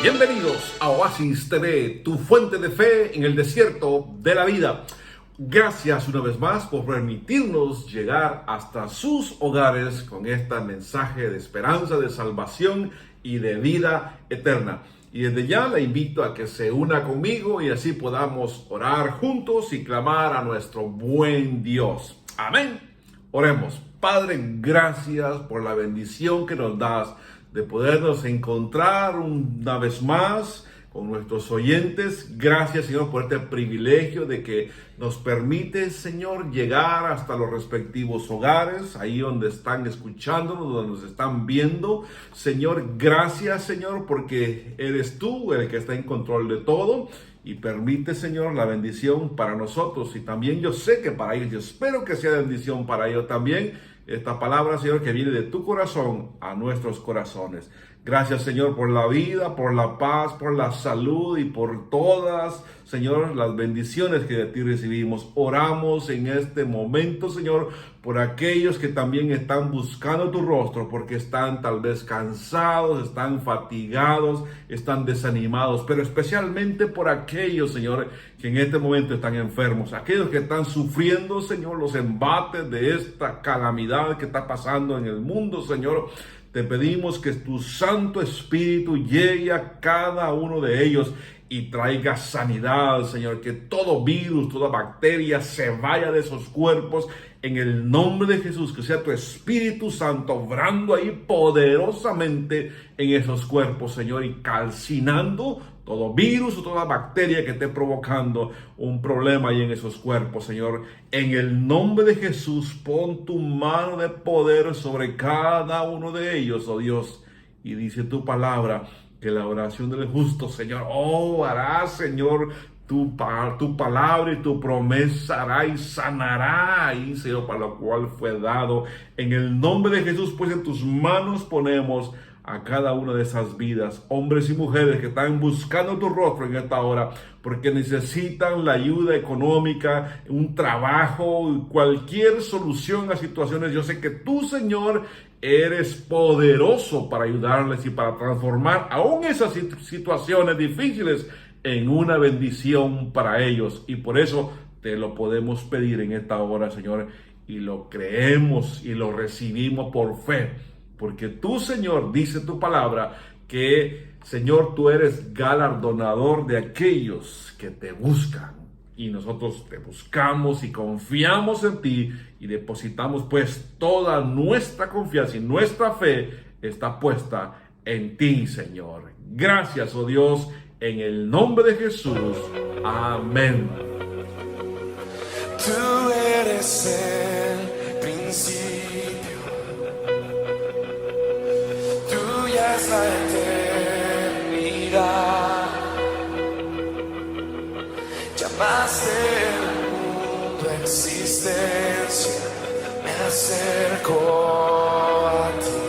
Bienvenidos a Oasis TV, tu fuente de fe en el desierto de la vida. Gracias una vez más por permitirnos llegar hasta sus hogares con este mensaje de esperanza, de salvación y de vida eterna. Y desde ya la invito a que se una conmigo y así podamos orar juntos y clamar a nuestro buen Dios. Amén. Oremos. Padre, gracias por la bendición que nos das de podernos encontrar una vez más con nuestros oyentes. Gracias, Señor, por este privilegio de que nos permite, Señor, llegar hasta los respectivos hogares, ahí donde están escuchándonos, donde nos están viendo. Señor, gracias, Señor, porque eres tú el que está en control de todo y permite, Señor, la bendición para nosotros. Y también yo sé que para ellos, yo espero que sea bendición para ellos también, esta palabra, Señor, que viene de tu corazón a nuestros corazones. Gracias, Señor, por la vida, por la paz, por la salud y por todas, Señor, las bendiciones que de ti recibimos. Oramos en este momento, Señor, por aquellos que también están buscando tu rostro, porque están tal vez cansados, están fatigados, están desanimados, pero especialmente por aquellos, Señor, que en este momento están enfermos, aquellos que están sufriendo, Señor, los embates de esta calamidad que está pasando en el mundo, Señor. Te pedimos que tu Santo Espíritu llegue a cada uno de ellos y traiga sanidad, Señor, que todo virus, toda bacteria se vaya de esos cuerpos en el nombre de Jesús, que sea tu Espíritu Santo obrando ahí poderosamente en esos cuerpos, Señor, y calcinando todo virus o toda bacteria que esté provocando un problema ahí en esos cuerpos, Señor. En el nombre de Jesús, pon tu mano de poder sobre cada uno de ellos, oh Dios. Y dice tu palabra que la oración del justo, Señor, hará, Señor, tu palabra y tu promesa hará y sanará ahí, Señor, para lo cual fue dado. En el nombre de Jesús, pues en tus manos ponemos a cada una de esas vidas, hombres y mujeres que están buscando tu rostro en esta hora, porque necesitan la ayuda económica, un trabajo, cualquier solución a situaciones. Yo sé que tú, Señor, eres poderoso para ayudarles y para transformar aún esas situaciones difíciles en una bendición para ellos. Y por eso te lo podemos pedir en esta hora, Señor, y lo creemos y lo recibimos por fe. Porque tú, Señor, dice tu palabra que, Señor, tú eres galardonador de aquellos que te buscan. Y nosotros te buscamos y confiamos en ti y depositamos pues toda nuestra confianza y nuestra fe está puesta en ti, Señor. Gracias, oh Dios, en el nombre de Jesús. Amén. Tú eres el principio. Es la eternidad. Llamaste el mundo a existencia, me acerco a ti.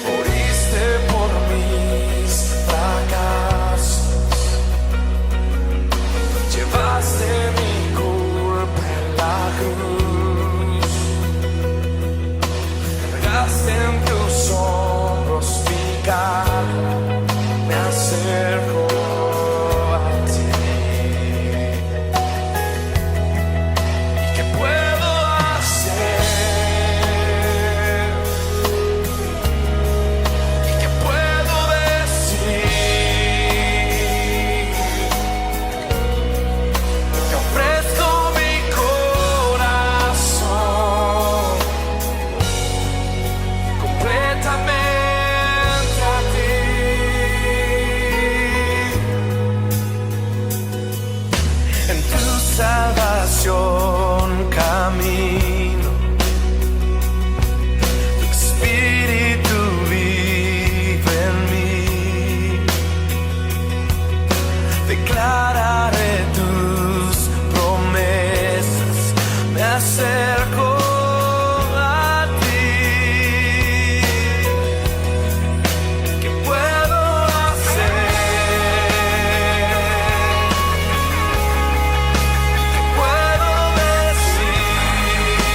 Moriste por mis fracasos, llevaste mi culpa en la cruz. En tus hombros mi carga, me acerco a ti. ¿Y qué puedo hacer? ¿Y qué puedo decir? Te ofrezco mi corazón completamente a ti. En tu salvación camino, tu espíritu vive en mí. Declararé tus promesas, me acerco a ti. ¿Qué puedo hacer? ¿Qué puedo decir?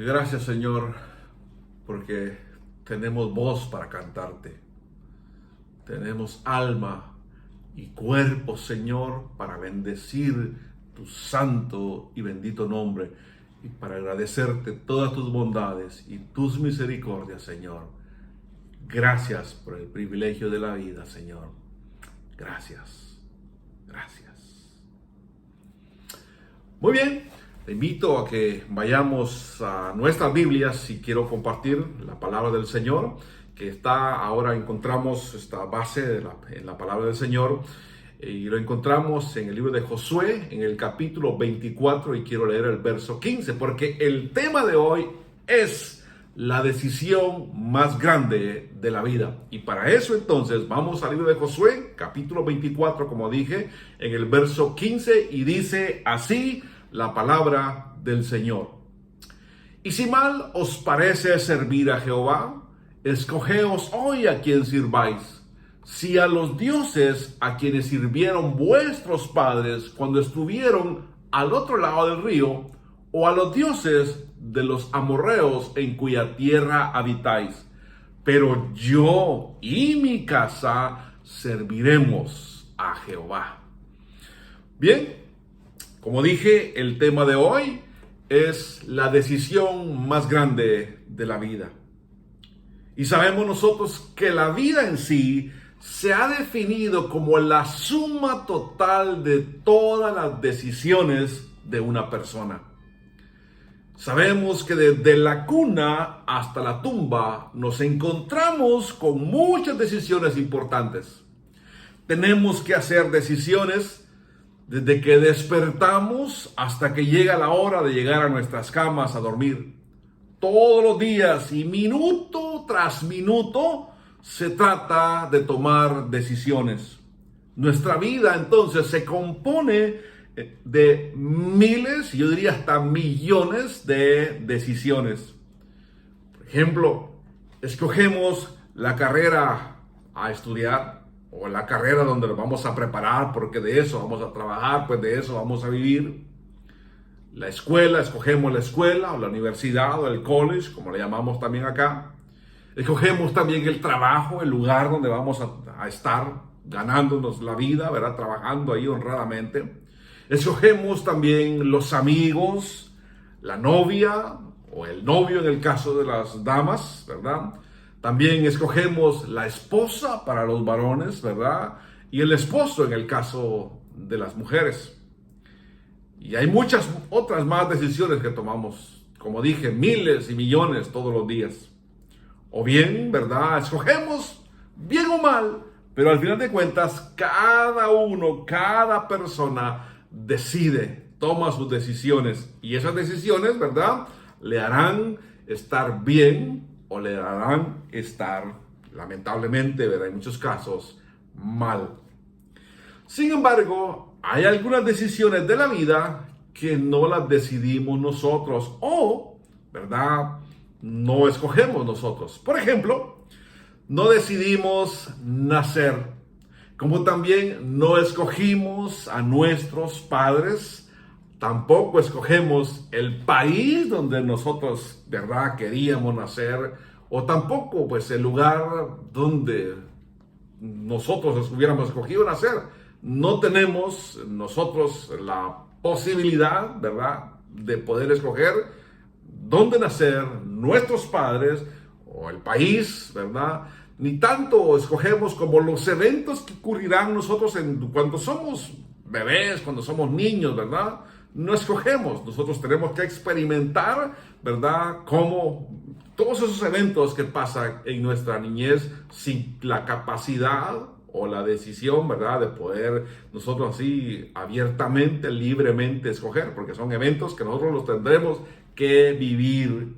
Gracias, Señor, porque tenemos voz para cantarte. Tenemos alma y cuerpo, Señor, para bendecir tu santo y bendito nombre y para agradecerte todas tus bondades y tus misericordias, Señor. Gracias por el privilegio de la vida, Señor. Gracias. Gracias. Muy bien. Te invito a que vayamos a nuestras Biblias y quiero compartir la palabra del Señor, que ahora encontramos esta base en la palabra del Señor, y lo encontramos en el libro de Josué, en el capítulo 24, y quiero leer el verso 15, porque el tema de hoy es la decisión más grande de la vida. Y para eso entonces vamos al libro de Josué, capítulo 24, como dije, en el verso 15, y dice así la palabra del Señor. Y si mal os parece servir a Jehová, escogeos hoy a quien sirváis, si a los dioses a quienes sirvieron vuestros padres cuando estuvieron al otro lado del río, o a los dioses de los amorreos en cuya tierra habitáis. Pero yo y mi casa serviremos a Jehová. Bien. Como dije, el tema de hoy es la decisión más grande de la vida. Y sabemos nosotros que la vida en sí se ha definido como la suma total de todas las decisiones de una persona. Sabemos que desde la cuna hasta la tumba nos encontramos con muchas decisiones importantes. Tenemos que hacer decisiones desde que despertamos hasta que llega la hora de llegar a nuestras camas a dormir. Todos los días y minuto tras minuto se trata de tomar decisiones. Nuestra vida entonces se compone de miles, yo diría hasta millones de decisiones. Por ejemplo, escogemos la carrera a estudiar, o la carrera donde nos vamos a preparar, porque de eso vamos a trabajar, pues de eso vamos a vivir. La escuela, escogemos la escuela, o la universidad, o el college, como le llamamos también acá. Escogemos también el trabajo, el lugar donde vamos a estar ganándonos la vida, ¿verdad? Trabajando ahí honradamente. Escogemos también los amigos, la novia, o el novio en el caso de las damas, ¿verdad? También escogemos la esposa para los varones, ¿verdad? Y el esposo en el caso de las mujeres. Y hay muchas otras más decisiones que tomamos. Como dije, miles y millones todos los días. O bien, ¿verdad? Escogemos bien o mal, pero al final de cuentas, cada persona decide, toma sus decisiones. Y esas decisiones, ¿verdad? Le harán estar bien o le harán estar, lamentablemente, ¿verdad? En muchos casos, mal. Sin embargo, hay algunas decisiones de la vida que no las decidimos nosotros o, ¿verdad? No escogemos nosotros. Por ejemplo, no decidimos nacer, como también no escogimos a nuestros padres. Tampoco escogemos el país donde nosotros, ¿verdad?, queríamos nacer, o tampoco, pues, el lugar donde nosotros hubiéramos escogido nacer. No tenemos nosotros la posibilidad, ¿verdad?, de poder escoger dónde nacer, nuestros padres, o el país, ¿verdad? Ni tanto escogemos como los eventos que ocurrirán nosotros cuando somos bebés, cuando somos niños, ¿verdad? No escogemos, nosotros tenemos que experimentar, ¿verdad?, cómo todos esos eventos que pasan en nuestra niñez sin la capacidad o la decisión, ¿verdad?, de poder nosotros así abiertamente, libremente escoger, porque son eventos que nosotros los tendremos que vivir.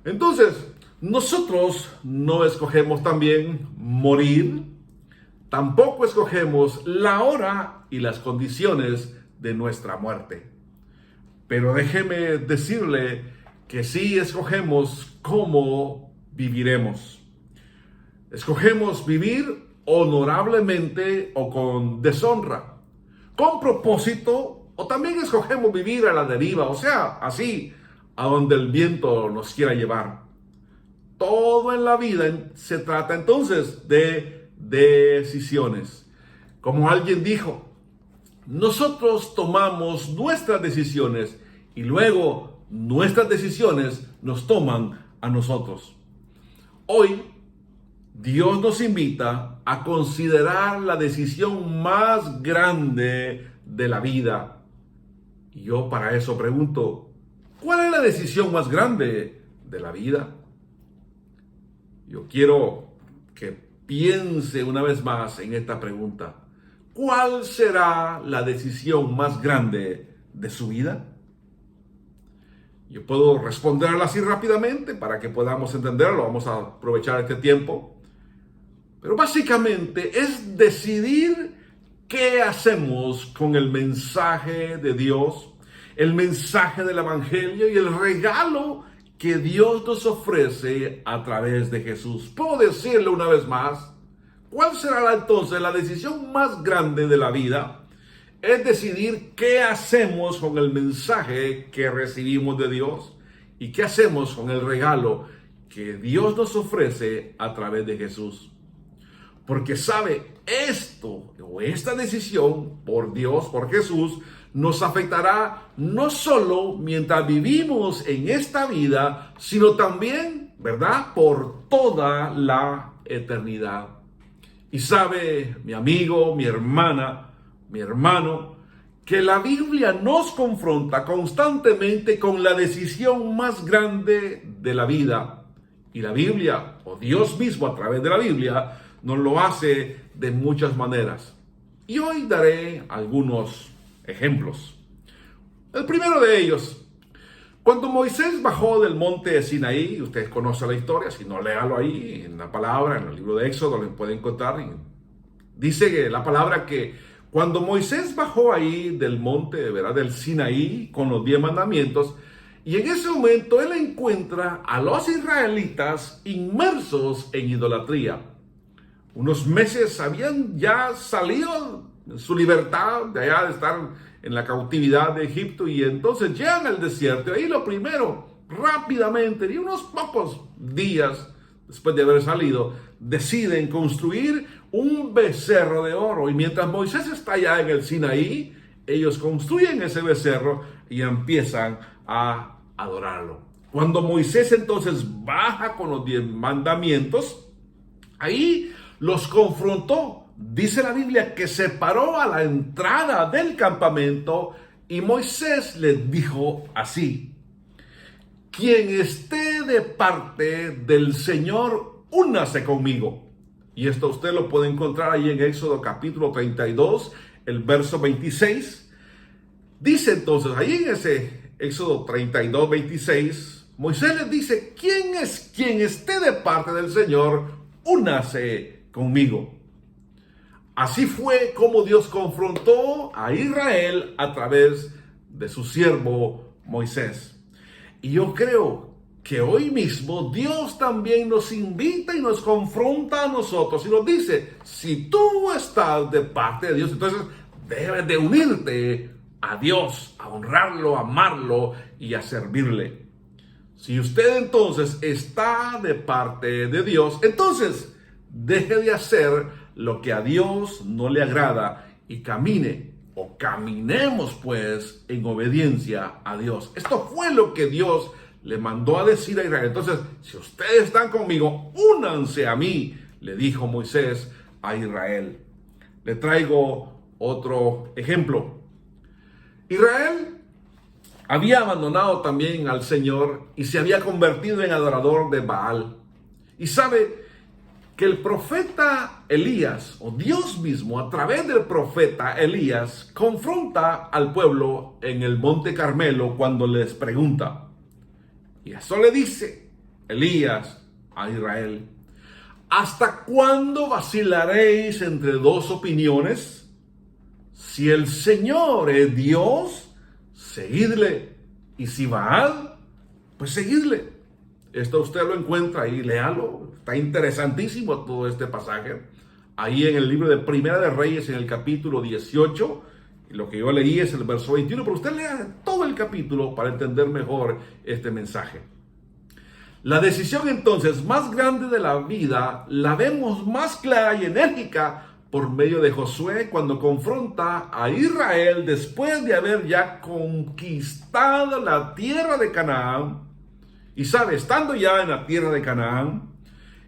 Entonces, nosotros no escogemos también morir, tampoco escogemos la hora y las condiciones de nuestra muerte. Pero déjeme decirle que sí escogemos cómo viviremos. Escogemos vivir honorablemente o con deshonra, con propósito, o también escogemos vivir a la deriva, o sea, así, a donde el viento nos quiera llevar. Todo en la vida se trata entonces de decisiones. Como alguien dijo, nosotros tomamos nuestras decisiones y luego nuestras decisiones nos toman a nosotros. Hoy, Dios nos invita a considerar la decisión más grande de la vida. Y yo para eso pregunto, ¿cuál es la decisión más grande de la vida? Yo quiero que piense una vez más en esta pregunta. ¿Cuál será la decisión más grande de su vida? Yo puedo responderla así rápidamente para que podamos entenderlo. Vamos a aprovechar este tiempo. Pero básicamente es decidir qué hacemos con el mensaje de Dios, el mensaje del Evangelio y el regalo que Dios nos ofrece a través de Jesús. Puedo decirlo una vez más. ¿Cuál será entonces la decisión más grande de la vida? Es decidir qué hacemos con el mensaje que recibimos de Dios y qué hacemos con el regalo que Dios nos ofrece a través de Jesús. Porque sabe, esto o esta decisión por Dios, por Jesús, nos afectará no solo mientras vivimos en esta vida, sino también, ¿verdad?, por toda la eternidad. Y sabe, mi amigo, mi hermana, mi hermano, que la Biblia nos confronta constantemente con la decisión más grande de la vida. Y la Biblia, o Dios mismo a través de la Biblia, nos lo hace de muchas maneras. Y hoy daré algunos ejemplos. El primero de ellos, cuando Moisés bajó del monte de Sinaí, ustedes conocen la historia, si no, léalo ahí en la palabra, en el libro de Éxodo, lo pueden encontrar. Dice que la palabra que cuando Moisés bajó ahí del monte, ¿verdad?, del Sinaí, con los 10 mandamientos, y en ese momento él encuentra a los israelitas inmersos en idolatría. Unos meses habían ya salido en su libertad de allá de estar en la cautividad de Egipto y entonces llegan al desierto. Y ahí lo primero, rápidamente, y unos pocos días después de haber salido, deciden construir un becerro de oro. Y mientras Moisés está allá en el Sinaí, ellos construyen ese becerro y empiezan a adorarlo. Cuando Moisés entonces baja con los 10 mandamientos, ahí los confrontó. Dice la Biblia que se paró a la entrada del campamento y Moisés les dijo así: quien esté de parte del Señor, únase conmigo. Y esto usted lo puede encontrar ahí en Éxodo capítulo 32, el verso 26. Dice entonces, ahí en ese Éxodo 32, 26, Moisés les dice: quien esté de parte del Señor, únase conmigo. Así fue como Dios confrontó a Israel a través de su siervo Moisés. Y yo creo que hoy mismo Dios también nos invita y nos confronta a nosotros y nos dice: si tú estás de parte de Dios, entonces debes de unirte a Dios, a honrarlo, a amarlo y a servirle. Si usted entonces está de parte de Dios, entonces deje de hacer lo que a Dios no le agrada y camine o caminemos pues en obediencia a Dios. Esto fue lo que Dios le mandó a decir a Israel. Entonces, si ustedes están conmigo, únanse a mí, le dijo Moisés a Israel. Le traigo otro ejemplo. Israel había abandonado también al Señor y se había convertido en adorador de Baal. Y sabe que el profeta Elías, o Dios mismo a través del profeta Elías, confronta al pueblo en el Monte Carmelo cuando les pregunta. Y eso le dice Elías a Israel: ¿hasta cuándo vacilaréis entre dos opiniones? Si el Señor es Dios, seguidle, y si Baal, pues seguidle. Esto usted lo encuentra ahí, léalo. Está interesantísimo todo este pasaje. Ahí en el libro de Primera de Reyes, en el capítulo 18, Y lo que yo leí es el verso 21, pero usted lea todo el capítulo para entender mejor este mensaje. La decisión entonces más grande de la vida la vemos más clara y enérgica por medio de Josué cuando confronta a Israel después de haber ya conquistado la tierra de Canaán. Y sabe, estando ya en la tierra de Canaán,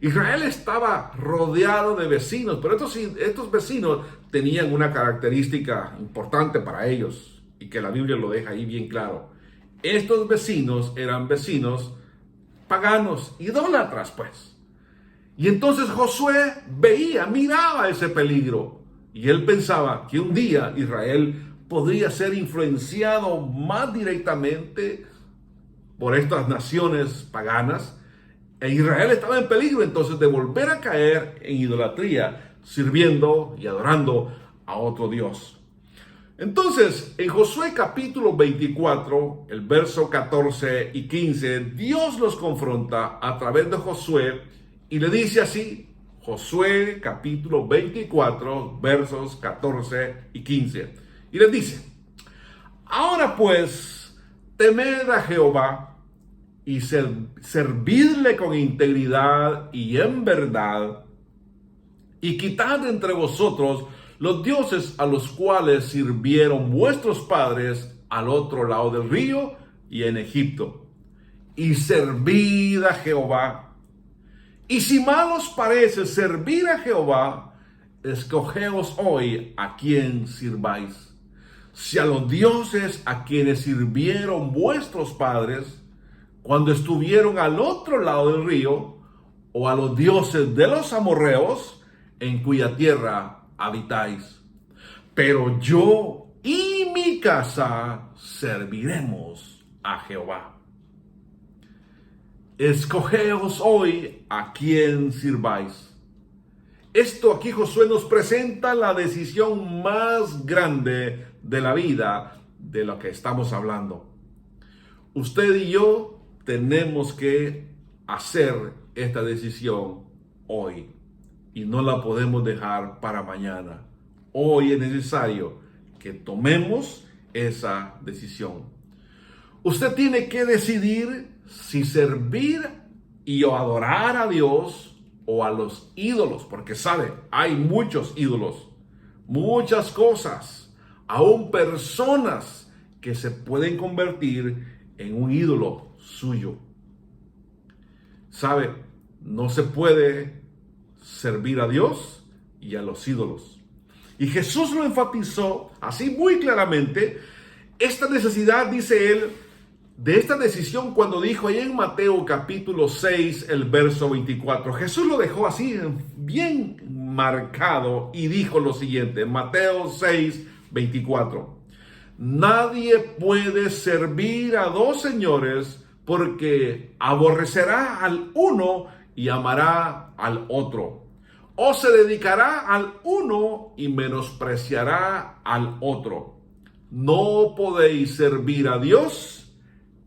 Israel estaba rodeado de vecinos, pero estos vecinos tenían una característica importante para ellos y que la Biblia lo deja ahí bien claro. Estos vecinos eran vecinos paganos, idólatras pues. Y entonces Josué miraba ese peligro y él pensaba que un día Israel podría ser influenciado más directamente por estas naciones paganas. E Israel estaba en peligro entonces de volver a caer en idolatría, sirviendo y adorando a otro Dios. Entonces, en Josué capítulo 24, el verso 14 y 15, Dios los confronta a través de Josué y le dice así, Josué capítulo 24, versos 14 y 15. Y les dice, ahora pues, temed a Jehová, y servidle con integridad y en verdad, y quitad de entre vosotros los dioses a los cuales sirvieron vuestros padres al otro lado del río y en Egipto, y servid a Jehová. Y si mal os parece servir a Jehová, escogeos hoy a quién sirváis. Si a los dioses a quienes sirvieron vuestros padres cuando estuvieron al otro lado del río, o a los dioses de los amorreos, en cuya tierra habitáis. Pero yo y mi casa serviremos a Jehová. Escogeos hoy a quién sirváis. Esto aquí Josué nos presenta la decisión más grande de la vida de lo que estamos hablando. Usted y yo tenemos que hacer esta decisión hoy y no la podemos dejar para mañana. Hoy es necesario que tomemos esa decisión. Usted tiene que decidir si servir y adorar a Dios o a los ídolos, porque sabe, hay muchos ídolos, muchas cosas, aún personas que se pueden convertir en un ídolo suyo. Sabe, no se puede servir a Dios y a los ídolos. Y Jesús lo enfatizó así muy claramente, esta necesidad, dice él, de esta decisión cuando dijo ahí en Mateo capítulo 6, el verso 24. Jesús lo dejó así bien marcado y dijo lo siguiente, Mateo 6, 24. Nadie puede servir a dos señores porque aborrecerá al uno y amará al otro. O se dedicará al uno y menospreciará al otro. No podéis servir a Dios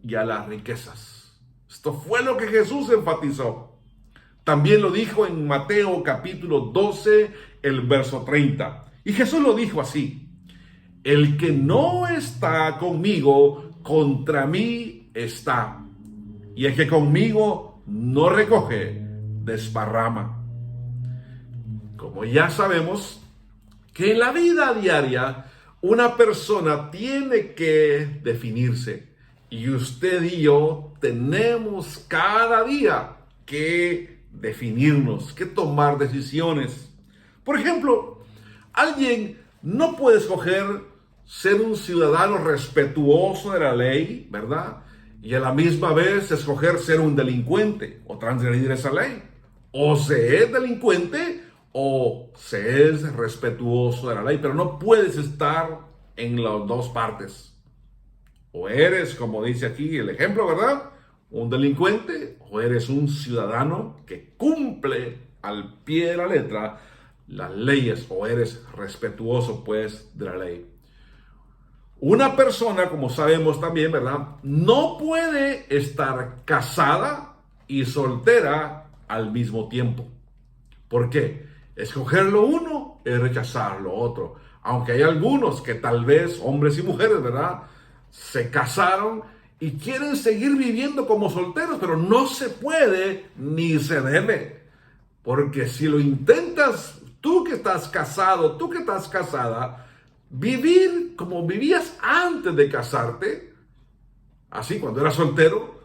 y a las riquezas. Esto fue lo que Jesús enfatizó. También lo dijo en Mateo capítulo 12, el verso 30. Y Jesús lo dijo así. El que no está conmigo, contra mí está. Y el que conmigo no recoge, desparrama. Como ya sabemos, que en la vida diaria una persona tiene que definirse. Y usted y yo tenemos cada día que definirnos, que tomar decisiones. Por ejemplo, alguien no puede escoger ser un ciudadano respetuoso de la ley, ¿verdad? Y a la misma vez escoger ser un delincuente o transgredir esa ley. O se es delincuente o se es respetuoso de la ley, pero no puedes estar en las dos partes. O eres, como dice aquí el ejemplo, ¿verdad? Un delincuente, o eres un ciudadano que cumple al pie de la letra las leyes, o eres respetuoso, pues, de la ley. Una persona, como sabemos también, ¿verdad? No puede estar casada y soltera al mismo tiempo. ¿Por qué? Escoger lo uno es rechazar lo otro. Aunque hay algunos que tal vez, hombres y mujeres, ¿verdad?, se casaron y quieren seguir viviendo como solteros, pero no se puede ni se debe. Porque si lo intentas, tú que estás casado, tú que estás casada, vivir como vivías antes de casarte, así cuando eras soltero,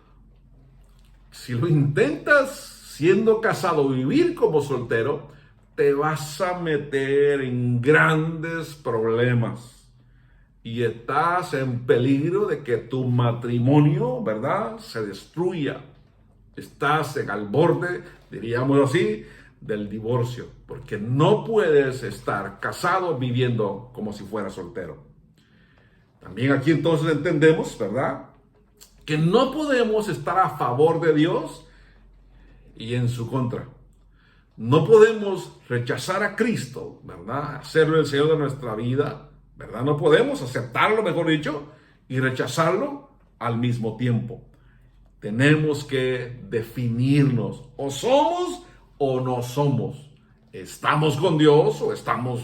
si lo intentas siendo casado, vivir como soltero, te vas a meter en grandes problemas. Y estás en peligro de que tu matrimonio, ¿verdad?, se destruya. Estás al borde, diríamos así, del divorcio. Porque no puedes estar casado viviendo como si fueras soltero. También aquí entonces entendemos, ¿verdad?, que no podemos estar a favor de Dios y en su contra. No podemos rechazar a Cristo, ¿verdad?, hacerlo el Señor de nuestra vida, ¿verdad? No podemos aceptarlo, mejor dicho, y rechazarlo al mismo tiempo. Tenemos que definirnos, o somos o no somos. Estamos con Dios o estamos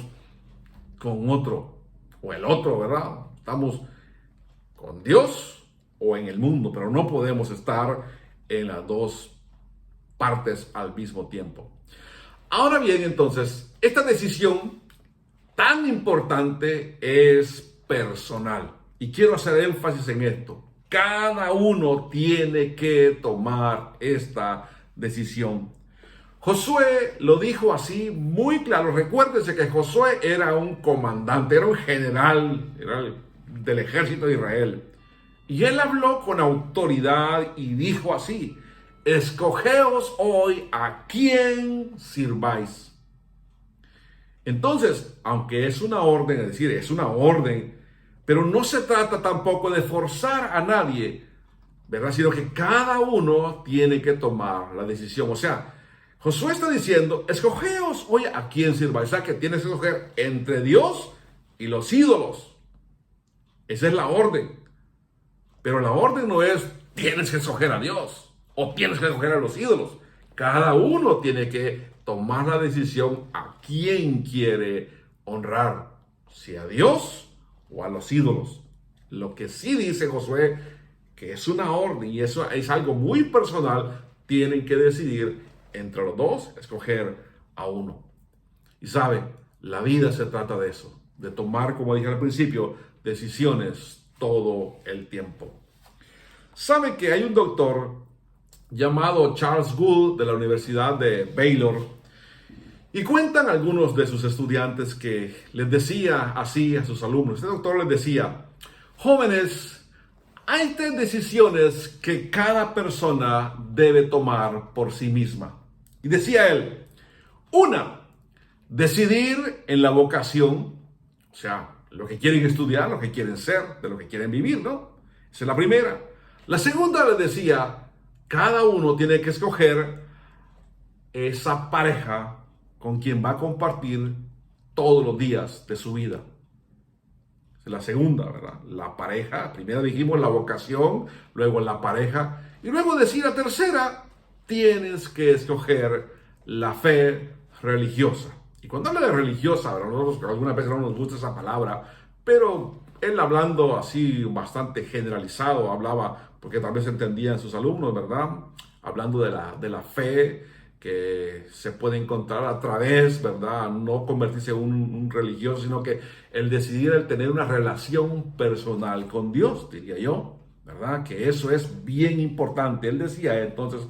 con otro, o el otro, ¿verdad? Estamos con Dios o en el mundo, pero no podemos estar en las dos partes al mismo tiempo. Ahora bien, entonces, esta decisión tan importante es personal. Y quiero hacer énfasis en esto. Cada uno tiene que tomar esta decisión. Josué lo dijo así muy claro. Recuérdense que Josué era un comandante, era un general, era del ejército de Israel. Y él habló con autoridad y dijo así: escogeos hoy a quién sirváis. Entonces, aunque es una orden, es decir, es una orden, pero no se trata tampoco de forzar a nadie, ¿verdad?, sino que cada uno tiene que tomar la decisión. O sea, Josué está diciendo: escogeos hoy a quién sirváis. O sea, que tienes que escoger entre Dios y los ídolos. Esa es la orden. Pero la orden no es tienes que escoger a Dios o tienes que escoger a los ídolos. Cada uno tiene que tomar la decisión a quién quiere honrar, si a Dios o a los ídolos. Lo que sí dice Josué, que es una orden y eso es algo muy personal, tienen que decidir entre los dos, escoger a uno. Y sabe, la vida se trata de eso, de tomar, como dije al principio, decisiones todo el tiempo. Sabe que hay un doctor llamado Charles Gould de la Universidad de Baylor, y cuentan algunos de sus estudiantes que les decía así a sus alumnos. Este doctor les decía: jóvenes, hay 3 decisiones que cada persona debe tomar por sí misma. Y decía él: 1, decidir en la vocación, o sea, lo que quieren estudiar, lo que quieren ser, de lo que quieren vivir, ¿no? Esa es la primera. La segunda les decía: cada uno tiene que escoger esa pareja con quien va a compartir todos los días de su vida. Es la segunda, ¿verdad? La pareja. Primero dijimos la vocación, luego la pareja. Y luego decir la tercera: tienes que escoger la fe religiosa. Y cuando habla de religiosa, ¿verdad?, nosotros algunas veces no nos gusta esa palabra, pero él, hablando así bastante generalizado, hablaba, porque tal vez entendían sus alumnos, ¿verdad?, hablando de la fe que se puede encontrar a través, ¿verdad?, no convertirse en un religioso, sino que el decidir, el tener una relación personal con Dios, diría yo, ¿verdad?, que eso es bien importante. Él decía entonces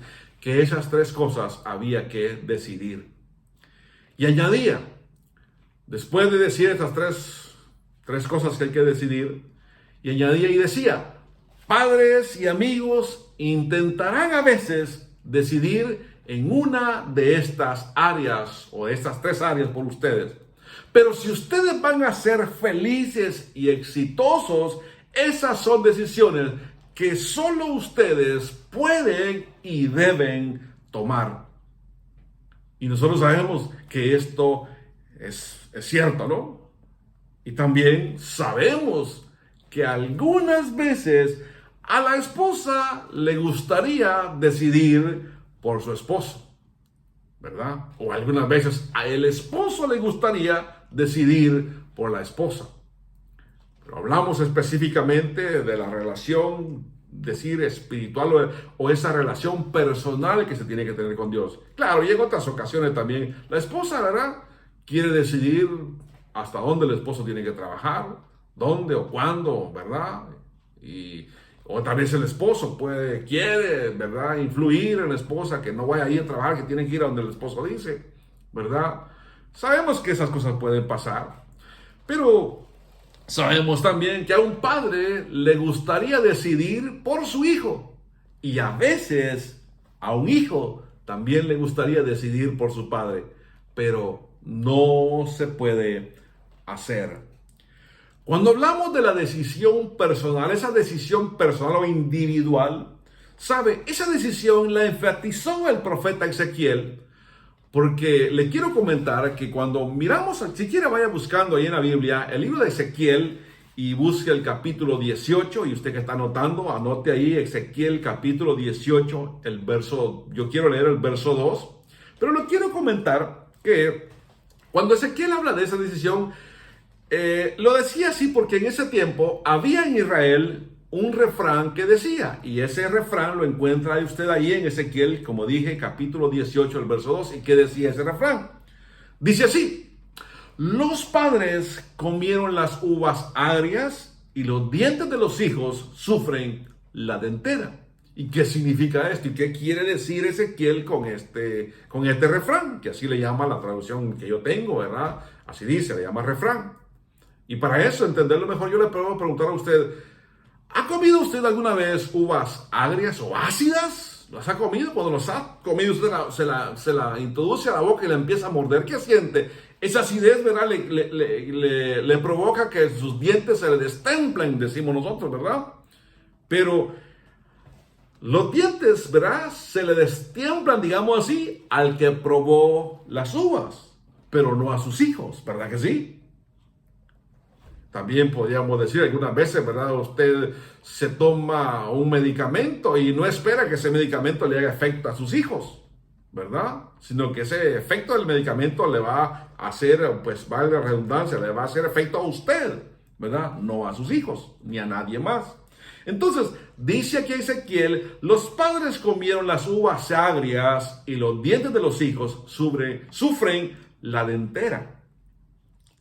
que esas 3 cosas había que decidir. Y añadía, después de decir estas tres cosas que hay que decidir, y añadía y decía: padres y amigos intentarán a veces decidir en una de estas áreas o de estas 3 áreas por ustedes. Pero si ustedes van a ser felices y exitosos, esas son decisiones que solo ustedes pueden y deben tomar. Y nosotros sabemos que esto es cierto, ¿no? Y también sabemos que algunas veces a la esposa le gustaría decidir por su esposo, ¿verdad? O algunas veces a el esposo le gustaría decidir por por la esposa. Pero hablamos específicamente de la relación, decir, espiritual o esa relación personal que se tiene que tener con Dios. Claro, y en otras ocasiones también la esposa, ¿verdad?, quiere decidir hasta dónde el esposo tiene que trabajar, dónde o cuándo, ¿verdad? O tal vez el esposo quiere, ¿verdad?, influir en la esposa, que no vaya a ir a trabajar, que tiene que ir a donde el esposo dice, ¿verdad? Sabemos que esas cosas pueden pasar, pero sabemos también que a un padre le gustaría decidir por su hijo, y a veces a un hijo también le gustaría decidir por su padre, pero no se puede hacer. Cuando hablamos de la decisión personal, esa decisión personal o individual, ¿sabe? Esa decisión la enfatizó el profeta Ezequiel, porque le quiero comentar que cuando miramos, siquiera vaya buscando ahí en la Biblia, el libro de Ezequiel y busque el capítulo 18, y usted que está anotando, anote ahí Ezequiel capítulo 18, yo quiero leer el verso 2, pero lo quiero comentar que cuando Ezequiel habla de esa decisión, lo decía así porque en ese tiempo había en Israel un refrán que decía, y ese refrán lo encuentra usted ahí en Ezequiel, como dije, capítulo 18, el verso 2, y ¿qué decía ese refrán? Dice así: los padres comieron las uvas agrias y los dientes de los hijos sufren la dentera. ¿Y qué significa esto? ¿Y qué quiere decir Ezequiel con este refrán? Que así le llama la traducción que yo tengo, ¿verdad? Así dice, le llama refrán. Y para eso, entenderlo mejor, yo le puedo preguntar a usted, ¿ha comido usted alguna vez uvas agrias o ácidas? ¿Las ha comido? Cuando las ha comido, usted se la introduce a la boca y la empieza a morder. ¿Qué siente? Esa acidez, ¿verdad? Le provoca que sus dientes se le destemplen, decimos nosotros, ¿verdad? Pero los dientes, ¿verdad?, se le destiemplan, digamos así, al que probó las uvas, pero no a sus hijos, ¿verdad que sí? También podríamos decir algunas veces, ¿verdad?, usted se toma un medicamento y no espera que ese medicamento le haga efecto a sus hijos, ¿verdad? Sino que ese efecto del medicamento le va a hacer, pues valga la redundancia, le va a hacer efecto a usted, ¿verdad? No a sus hijos, ni a nadie más. Entonces, dice aquí Ezequiel, los padres comieron las uvas agrias y los dientes de los hijos sufren la dentera.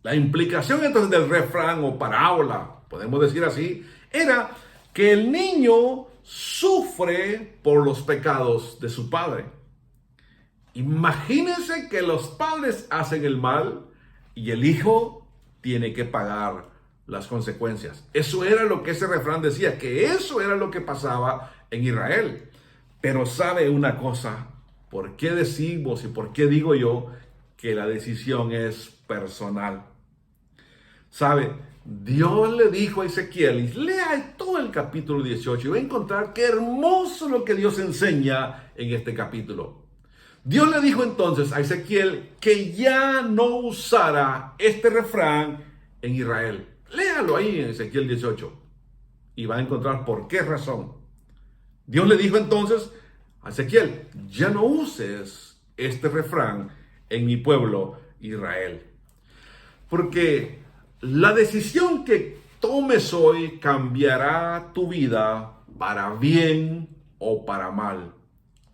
La implicación entonces del refrán o parábola, podemos decir así, era que el niño sufre por los pecados de su padre. Imagínense que los padres hacen el mal y el hijo tiene que pagar las consecuencias. Eso era lo que ese refrán decía, que eso era lo que pasaba en Israel. Pero ¿sabe una cosa? ¿Por qué decimos y por qué digo yo que la decisión es personal? ¿Sabe? Dios le dijo a Ezequiel, y lea todo el capítulo 18 y va a encontrar qué hermoso lo que Dios enseña en este capítulo. Dios le dijo entonces a Ezequiel que ya no usara este refrán en Israel. Léalo ahí en Ezequiel 18 y va a encontrar por qué razón. Dios le dijo entonces a Ezequiel, ya no uses este refrán en mi pueblo Israel. Porque la decisión que tomes hoy cambiará tu vida para bien o para mal.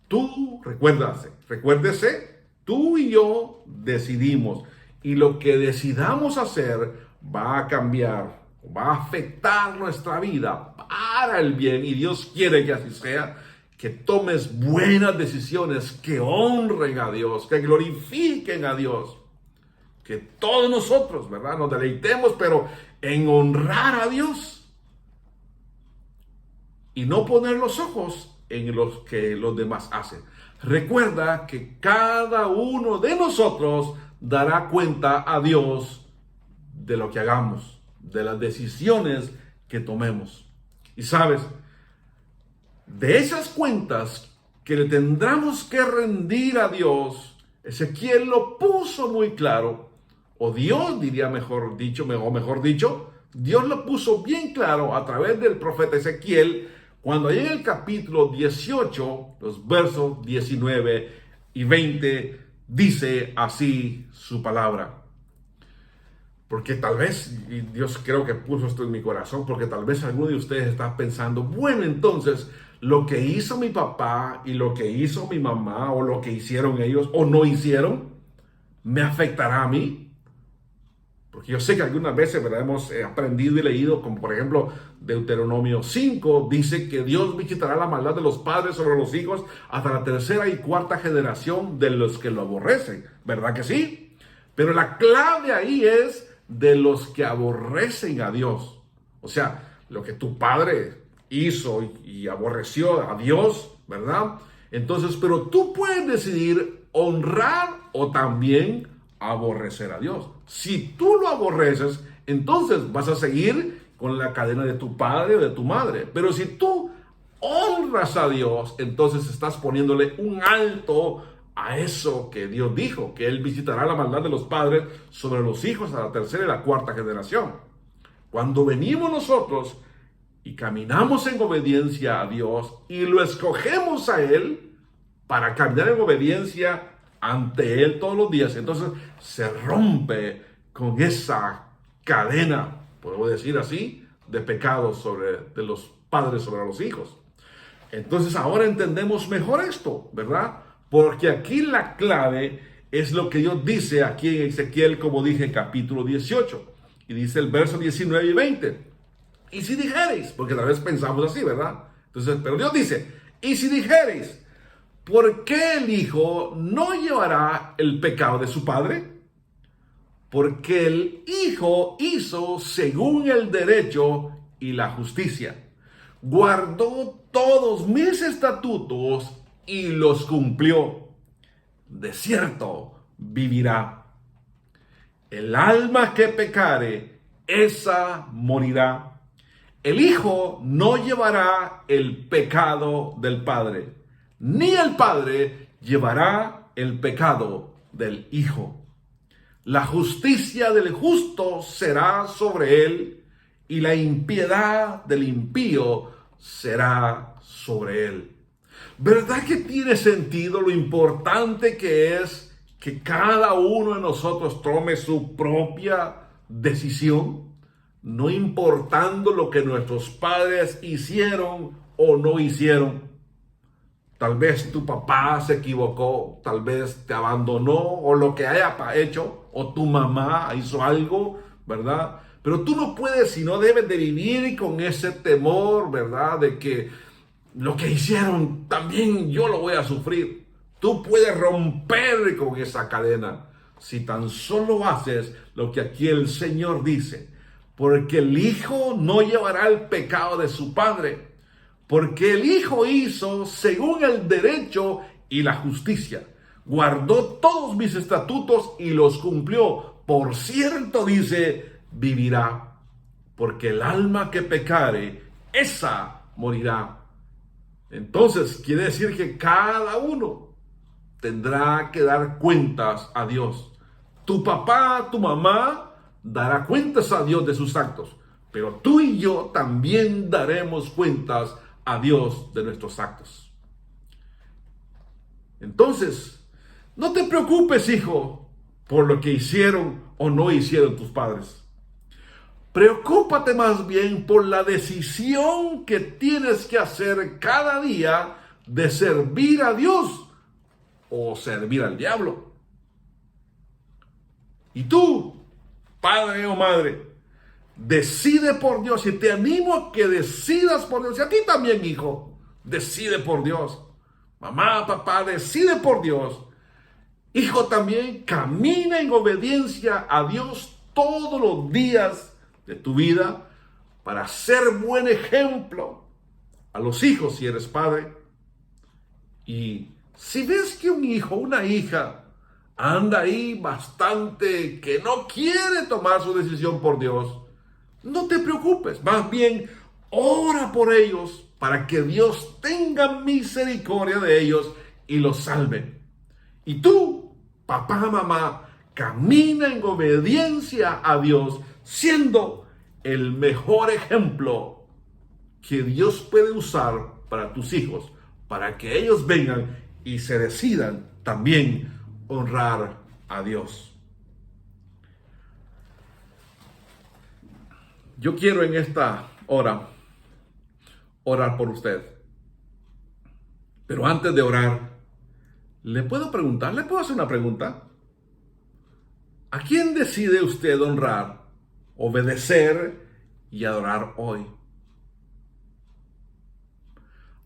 Tú, recuérdese, tú y yo decidimos. Y lo que decidamos hacer va a cambiar, va a afectar nuestra vida para el bien. Y Dios quiere que así sea, que tomes buenas decisiones que honren a Dios, que glorifiquen a Dios. Que todos nosotros, ¿verdad?, nos deleitemos, pero en honrar a Dios y no poner los ojos en los que los demás hacen. Recuerda que cada uno de nosotros dará cuenta a Dios de lo que hagamos, de las decisiones que tomemos. Y sabes, de esas cuentas que le tendremos que rendir a Dios, Ezequiel lo puso muy claro. O Dios diría mejor dicho, Dios lo puso bien claro a través del profeta Ezequiel, cuando ahí en el capítulo 18, los versos 19 y 20, dice así su palabra. Porque tal vez, y Dios creo que puso esto en mi corazón, porque tal vez alguno de ustedes está pensando, bueno, entonces, lo que hizo mi papá y lo que hizo mi mamá, o lo que hicieron ellos o no hicieron, ¿me afectará a mí? Porque yo sé que algunas veces, ¿verdad?, hemos aprendido y leído, como por ejemplo Deuteronomio 5, dice que Dios visitará la maldad de los padres sobre los hijos hasta la tercera y cuarta generación de los que lo aborrecen. ¿Verdad que sí? Pero la clave ahí es de los que aborrecen a Dios. O sea, lo que tu padre hizo y aborreció a Dios, ¿verdad? Entonces, pero tú puedes decidir honrar o también aborrecer a Dios. Si tú lo aborreces, entonces vas a seguir con la cadena de tu padre o de tu madre. Pero si tú honras a Dios, entonces estás poniéndole un alto a eso que Dios dijo, que Él visitará la maldad de los padres sobre los hijos a la tercera y la cuarta generación. Cuando venimos nosotros y caminamos en obediencia a Dios y lo escogemos a Él para caminar en obediencia ante Él todos los días, entonces se rompe con esa cadena, puedo decir así, de pecados de los padres sobre los hijos. Entonces ahora entendemos mejor esto, ¿verdad? Porque aquí la clave es lo que Dios dice aquí en Ezequiel, como dije, capítulo 18. Y dice el verso 19 y 20. Y si dijereis, porque tal vez pensamos así, ¿verdad? Entonces, pero Dios dice, y si dijereis, ¿por qué el hijo no llevará el pecado de su padre? Porque el hijo hizo según el derecho y la justicia. Guardó todos mis estatutos y los cumplió. De cierto, vivirá. El alma que pecare, esa morirá. El hijo no llevará el pecado del padre, ni el padre llevará el pecado del hijo. La justicia del justo será sobre él, y la impiedad del impío será sobre él. ¿Verdad que tiene sentido lo importante que es que cada uno de nosotros tome su propia decisión? No importando lo que nuestros padres hicieron o no hicieron. Tal vez tu papá se equivocó, tal vez te abandonó o lo que haya hecho, o tu mamá hizo algo, ¿verdad? Pero tú no puedes y no debes de vivir con ese temor, ¿verdad? De que lo que hicieron también yo lo voy a sufrir. Tú puedes romper con esa cadena si tan solo haces lo que aquí el Señor dice. Porque el hijo no llevará el pecado de su padre. Porque el hijo hizo según el derecho y la justicia. Guardó todos mis estatutos y los cumplió. Por cierto, dice, vivirá. Porque el alma que pecare, esa morirá. Entonces, quiere decir que cada uno tendrá que dar cuentas a Dios. Tu papá, tu mamá dará cuentas a Dios de sus actos. Pero tú y yo también daremos cuentas a Dios de nuestros actos. Entonces, no te preocupes, hijo, por lo que hicieron o no hicieron tus padres. Preocúpate más bien por la decisión que tienes que hacer cada día de servir a Dios o servir al diablo. Y tú, padre o madre, decide por Dios, y te animo a que decidas por Dios. Y a ti también, hijo, decide por Dios. Mamá, papá, decide por Dios. Hijo, también camina en obediencia a Dios todos los días de tu vida para ser buen ejemplo a los hijos si eres padre. Y si ves que un hijo o una hija anda ahí bastante que no quiere tomar su decisión por Dios, no te preocupes, más bien ora por ellos para que Dios tenga misericordia de ellos y los salve. Y tú, papá, mamá, camina en obediencia a Dios, siendo el mejor ejemplo que Dios puede usar para tus hijos, para que ellos vengan y se decidan también honrar a Dios. Yo quiero en esta hora orar por usted. Pero antes de orar, ¿le puedo hacer una pregunta? ¿A quién decide usted honrar, obedecer y adorar hoy?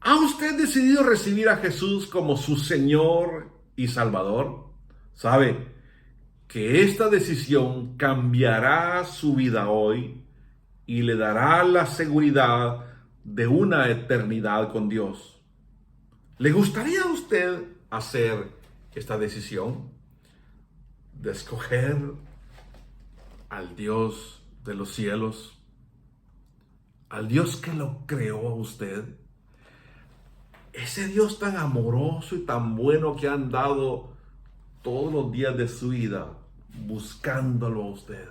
¿Ha usted decidido recibir a Jesús como su Señor y Salvador? ¿Sabe que esta decisión cambiará su vida hoy y le dará la seguridad de una eternidad con Dios? ¿Le gustaría a usted hacer esta decisión de escoger al Dios de los cielos, al Dios que lo creó a usted? Ese Dios tan amoroso y tan bueno que ha andado todos los días de su vida buscándolo a usted.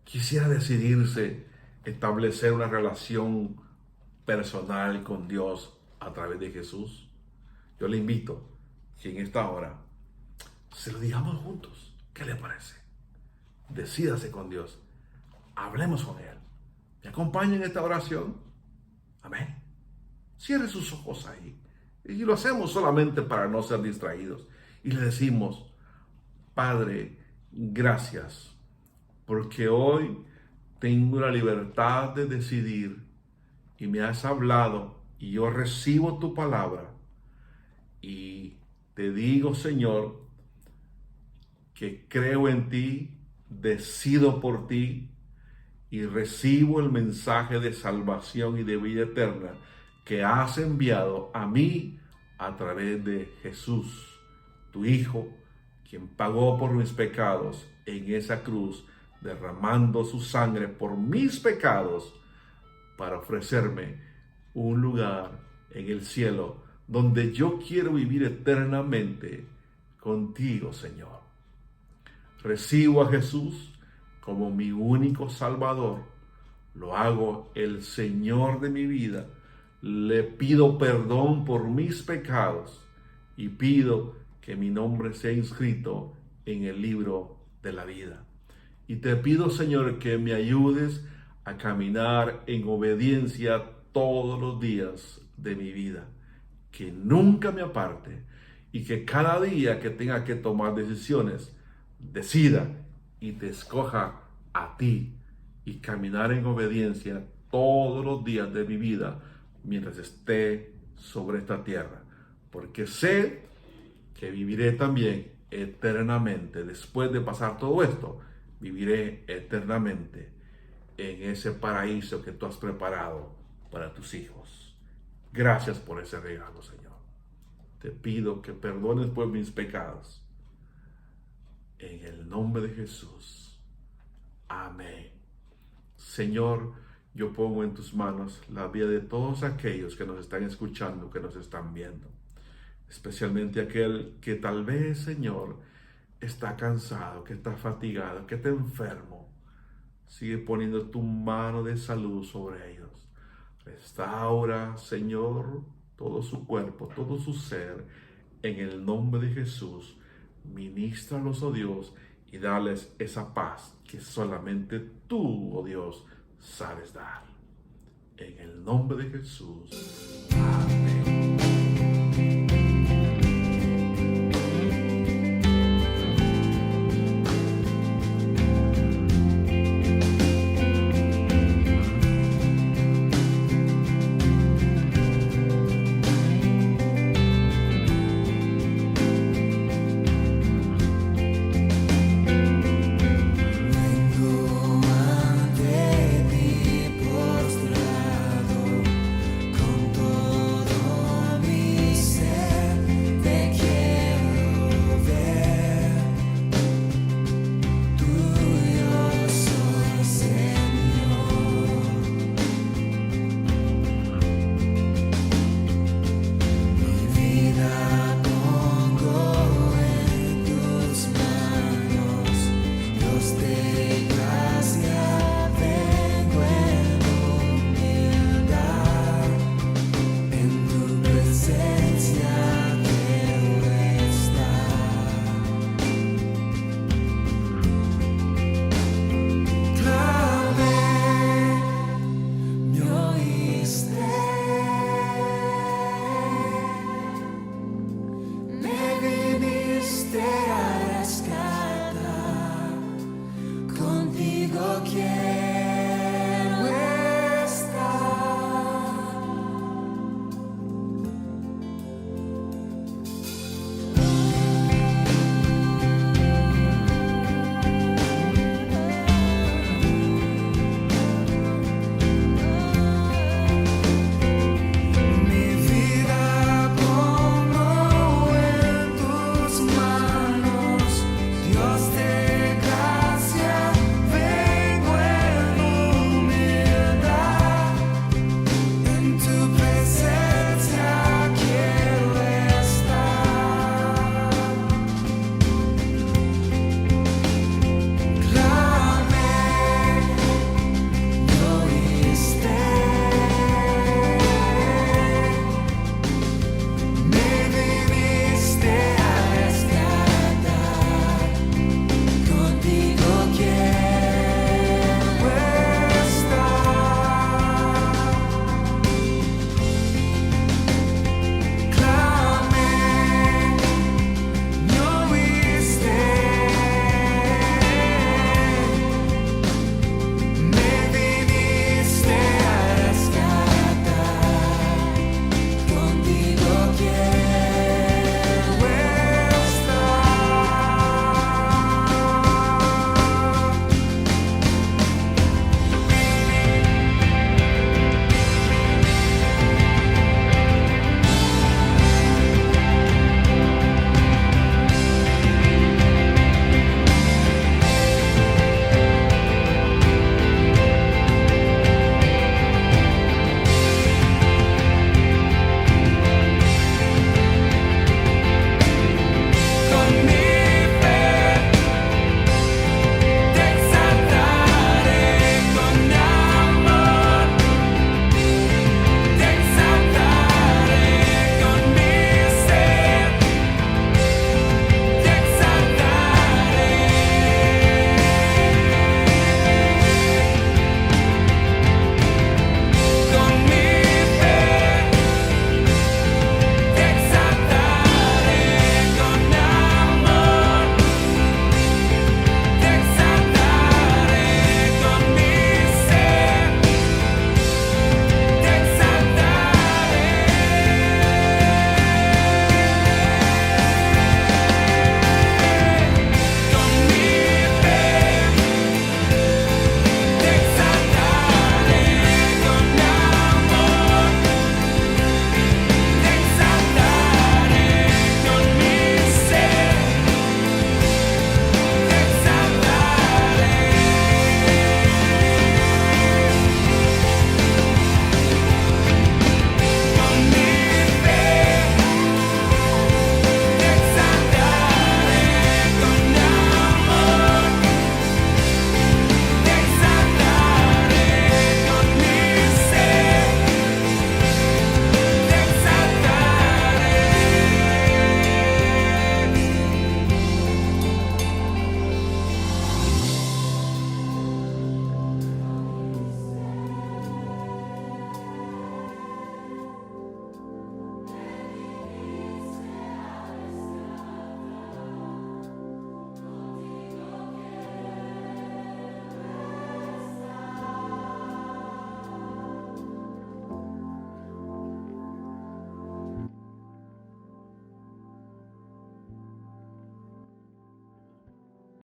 Quisiera decidirse establecer una relación personal con Dios a través de Jesús. Yo le invito que en esta hora se lo digamos juntos. ¿Qué le parece? Decídase con Dios. Hablemos con Él. ¿Me acompaña en esta oración? Amén. Cierre sus ojos ahí. Y lo hacemos solamente para no ser distraídos. Y le decimos, Padre, gracias, porque hoy tengo la libertad de decidir y me has hablado y yo recibo tu palabra. Y te digo, Señor, que creo en ti, decido por ti y recibo el mensaje de salvación y de vida eterna que has enviado a mí a través de Jesús, tu Hijo, quien pagó por mis pecados en esa cruz, derramando su sangre por mis pecados para ofrecerme un lugar en el cielo donde yo quiero vivir eternamente contigo, Señor. Recibo a Jesús como mi único Salvador. Lo hago el Señor de mi vida. Le pido perdón por mis pecados y pido que mi nombre sea inscrito en el libro de la vida. Y te pido, Señor, que me ayudes a caminar en obediencia todos los días de mi vida. Que nunca me aparte y que cada día que tenga que tomar decisiones, decida y te escoja a ti y caminar en obediencia todos los días de mi vida mientras esté sobre esta tierra, porque sé que viviré también eternamente. Después de pasar todo esto, viviré eternamente en ese paraíso que tú has preparado para tus hijos. Gracias por ese regalo, Señor. Te pido que perdones por mis pecados. En el nombre de Jesús. Amén. Señor, yo pongo en tus manos la vida de todos aquellos que nos están escuchando, que nos están viendo. Especialmente aquel que tal vez, Señor, está cansado, que está fatigado, que está enfermo. Sigue poniendo tu mano de salud sobre ellos. Restaura, Señor, todo su cuerpo, todo su ser. En el nombre de Jesús, ministralos, oh Dios, y dales esa paz que solamente tú, oh Dios, sabes dar. En el nombre de Jesús. Amén.